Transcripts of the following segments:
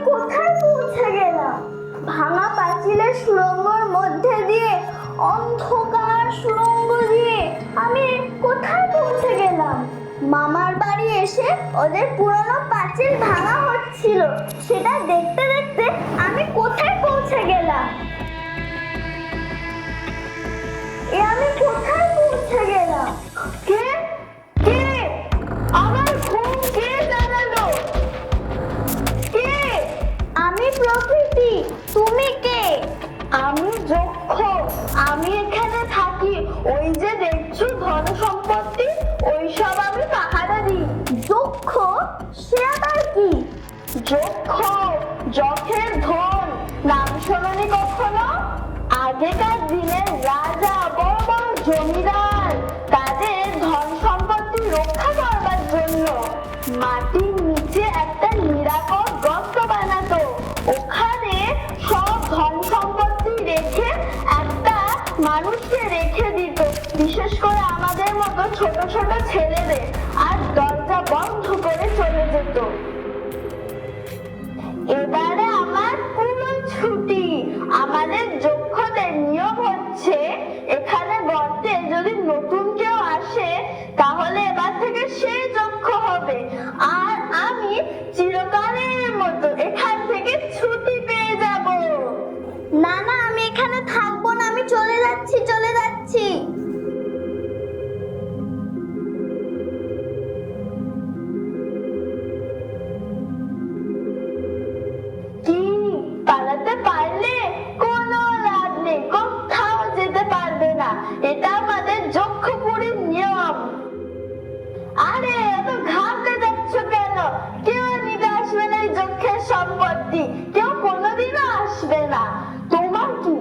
কোথায় পৌঁছে গেলাম? ভাঙা পাঁচিলের সুড়ঙ্গের মধ্যে দিয়ে, অন্ধকার সুড়ঙ্গ দিয়ে আমি কোথায় পৌঁছে গেলাম? মামার বাড়ি এসে ওদের পুরনো পাঁচিল ভাঙা হচ্ছিল, সেটা দেখতে দেখতে আমি কোথায় পৌঁছে গেলাম? আমি কোথায় পৌঁছে গেলাম? কে কে আমার ঘুম কে জানালো? কে? আমি প্রকৃতি। তুমি কে? আমি যক্ষ। আমি এখানে থাকি। ওই যে দেখছো ধন সম্পত্তি, ওইসব আমি পাহারা দিই। যক্ষ? সে আবার কি? যক্ষ, যক্ষের ধন। নাম শোনোনি কখনো? আগেকার দিনের রাজা, বড় বড় জমিদার, তাদের ধন সম্পত্তি রক্ষা করবার জন্য মাটির নিচে একটা নিরাপদ গর্ত বানাতো। ওখানে সব ধন সম্পত্তি রেখে একটা মানুষকে রেখে দিত, বিশেষ করে আমাদের মতো ছোট ছোট ছেলেদের, আর দরজা বন্ধ করে চলে যেত। এবারে আমার পুরো ছুটি। আমাদের যক্ষদের নিয়ম হচ্ছে, এখানে গর্তে যদি নতুন কেউ আসে তাহলে এবার থেকে সেই যক্ষ হবে, আর আমি চিরকালের মতো এখান থেকে ছুটি পেয়ে যাব। না না, আমি এখানে থাকবো না, আমি চলে যাচ্ছি চলে যাচ্ছি। কি পালাতে পারলে কোনো লাভ নেই, কোথাও যেতে পারবে না, এটা আমাদের যক্ষপুরীর নিয়ম। আরে এত ঘাবড়ে যাচ্ছ কেন? কেউ নিতে আসবে না এই যক্ষের সম্পত্তি, কেউ কোনোদিনও আসবে না। তোমার কি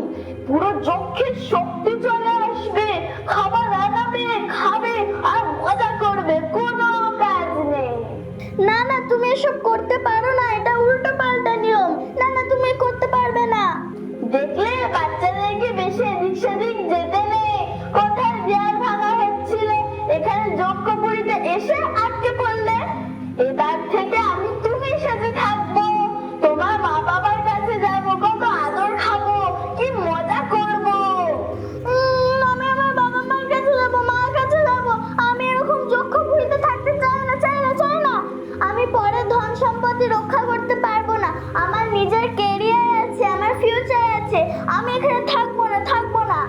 পুরো যক্ষের শক্তি চলে আসবে, খাবার আনাবে, খাবে আর মজা করবে, কোনো কাজ নেই। না না, তুমি এসব করতে পারো না, এটা উল্টো পাল্টা নিয়ম। না না, তুমি করতে পারবে না। দেখলে বাচ্চাদেরকে বেশি এদিক সেদিক যেতে নেই। কোথায় দেয়াল ভাঙা হচ্ছিল, এখানে যক্ষপুরীতে এসে আটকে পড়লে। এবার থেকে আমি তুমি সাথে থাকবো, তোমার মা বাবার কাছে যাবো, কত আদর খাবো, কি মজা করবো। আমি আমার বাবা মার কাছে যাবো, মার কাছে যাবো। আমি এরকম যক্ষপুরীতে থাকতে চাই না চাই না চাই না। আমি পরে ধন সম্পত্তি রক্ষা করতে পারবো না, আমার নিজের ক্যারিয়ার আছে, আমার ফিউচার আছে, আমি এখানে থাকবো না থাকবো না।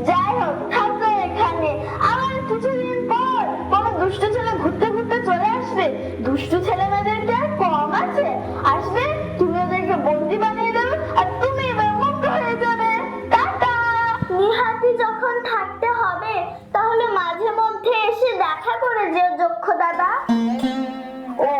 যাই হোক, থাকো এখানে। আবার কিছুদিন পর কোনো দুষ্ট ছেলে ঘুরতে ঘুরতে চলে আসবে। দুষ্টু ছেলে মেয়েদেরকে আর কম আছে, আসবে, তুমি ওদেরকে বন্দি বানিয়ে দেবে, আর তুমি এবার মুক্ত হয়ে যাবে। টাটা। নিহাতি যখন থাকতে হবে তাহলে মাঝে মধ্যে এসে দেখা করে যেও যক্ষ দাদা। ও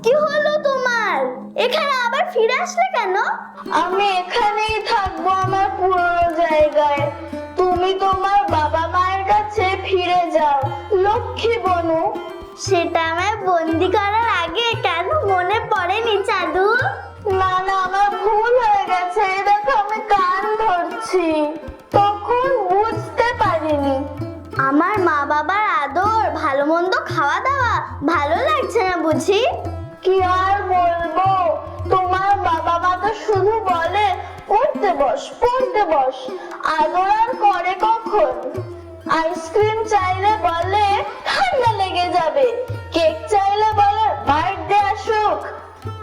কি হলো তোমার? এখানে আবার ফিরে আসলে কেন? আমি এখানেই থাকবো, আমার পুরনো জায়গায়। তুমি তোমার বাবা মায়ের কাছে ফিরে যাও, লক্ষ্মী বনু। সেটা আমার বন্দি করার আগে কেন মনে পড়েনি চাঁদু? না না, আমার ভুল হয়ে গেছে, দেখো আমি কান ধরছি, তখন বুঝতে পারিনি। আমার মা বাবার আদর, ভালো মন্দ খাওয়া দাওয়া ভালো লাগছে না বুঝি? কি আর বলবো, তোমার বাবা মা তো শুধু বলে পড়তে বস পড়তে বস, আদর আর করে কখন? আইসক্রিম চাইলে বলে ঠান্ডা লেগে যাবে, কেক চাইলে বলে বার্থডে আসুক।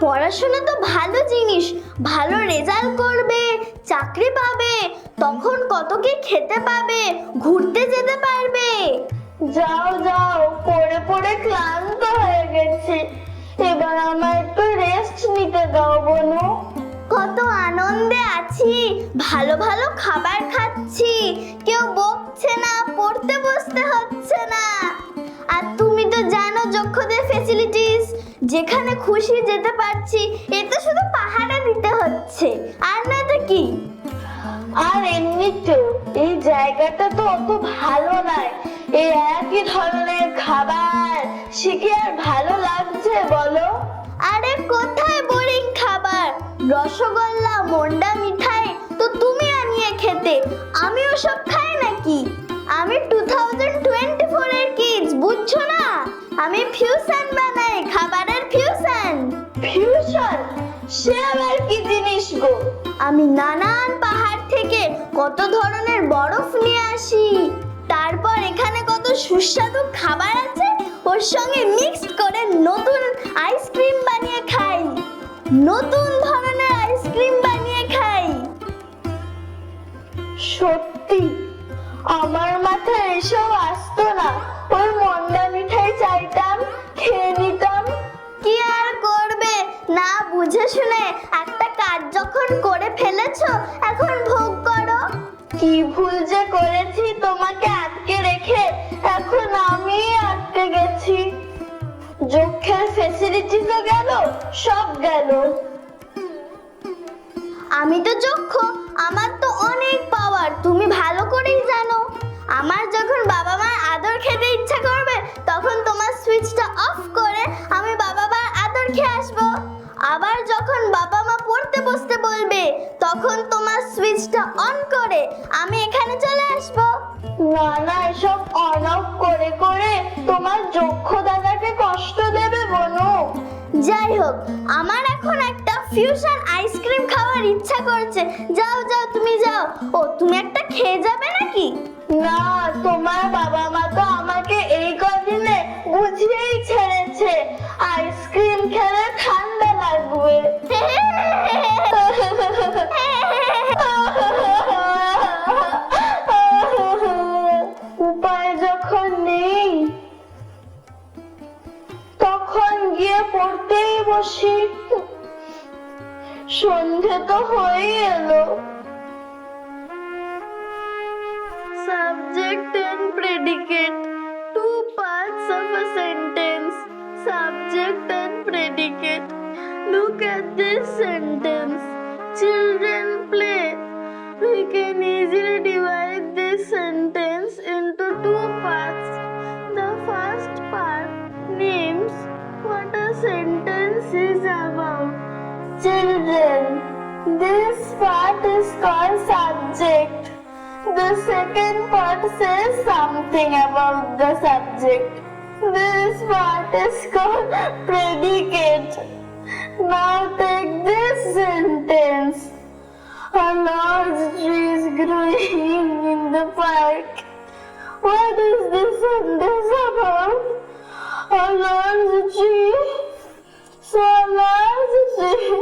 পড়াশোনা তো ভালো জিনিস, ভালো রেজাল্ট করবে, চাকরি পাবে, তখন কত কি খেতে পাবে, ঘুরতে যেতে পারবে। যাও যাও, পড়ে পড়ে ক্লান্ত হয়ে গেছি, এবার আমার একটু রেস্ট নিতে দাও বনু। কত আনন্দে আছি, ভালো ভালো খাবার খাচ্ছি, কেউ বকছে না, পড়তে বসতে হচ্ছে না। আর তুমি তো জানো যক্ষদের ফ্যাসিলিটিস, যেখানে খুশি যেতে পারছি, এতে শুধু পাহাড়া দিতে হচ্ছে, আর না তো কি। আর এমনিতেও এই জায়গাটা তো অত ভালো নয়, এই একই ধরনের খাবার, সে কি আর ভালো লাগছে বলো? আরে কোথায় বোরিং খাবার, রসগোল্লা মন্ডা মিঠাই তো তুমি আনিয়ে খেতে, আমি ওসব খাই নাকি? আমি 2024 এর কিডস, বুঝছো না? আমি ফিউশন বানাই, খাবারের ফিউশন। ফিউশন? সে আবার কি জিনিস গো? আমি নানান পাহাড় থেকে কত ধরনের বরফ নিয়ে আসি, তারপর এখানে কত সুস্বাদু খাবার আছে, ওর সঙ্গে মিক্সড করে নতুন আইসক্রিম বানিয়ে খাই, নতুন ধরনের আইসক্রিম বানিয়ে খাই। সত্যি আমার মাথায় এসব আসতো না, ওই মন্ডা মিঠাই চাইতাম, খেয়ে নিতাম। কি আর করবে, না বুঝে শুনে একটা কাজ যখন করে ফেলেছো, এখন ভোগ করো। কি ভুল যে করেছি তোমাকে আটকে রেখে, এখন আমি আটকে গেছি। যক্ষের ফ্যাসিলিটিসও গেল, সব গেল। আমি তো যক্ষ, আমার তো অনেক পাওয়ার, তুমি ভালো করেই জানো। আমার যখন বাবা মার আদর খেতে ইচ্ছা করবে, তখন তোমার সুইচটা অফ করে আমি বাবা মার আদর খেয়ে আসবো। আবার যখন বাবা মা পড়তে বসতে বলবে, তখন তোমার সুইচটা অন করে আমি এখানে চলে আসবো। না না, এসব অন অফ করে করে তোমার যক্ষ দাদাকে কষ্ট দেবে বনু। যাই হোক, আমার এখন একটা ফিউশন আইসক্রিম খাওয়ার ইচ্ছা করছে, যাও যাও তুমি যাও। ও তুমি একটা খেয়ে যাবে নাকি? না, তোমার বাবা মা তো আমাকে এই কদিনে বুঝিয়েই ছেড়েছে, আইসক্রিম খেলে ঠান্ডা লাগবে। উপায় যখন নেই, তখন গিয়ে পড়তেই বসি। সন্ধে তো হয়ে এলো। Subject and predicate, two parts of a sentence. Subject and predicate. Look at this sentence. Children play. We can easily divide this sentence into two parts. The first part names what a sentence is about. Children. This part is called subject. The second part says something about the subject. This part is called predicate. Now take this sentence. A large tree is growing in the park. What is this sentence about? A large tree. So a large tree.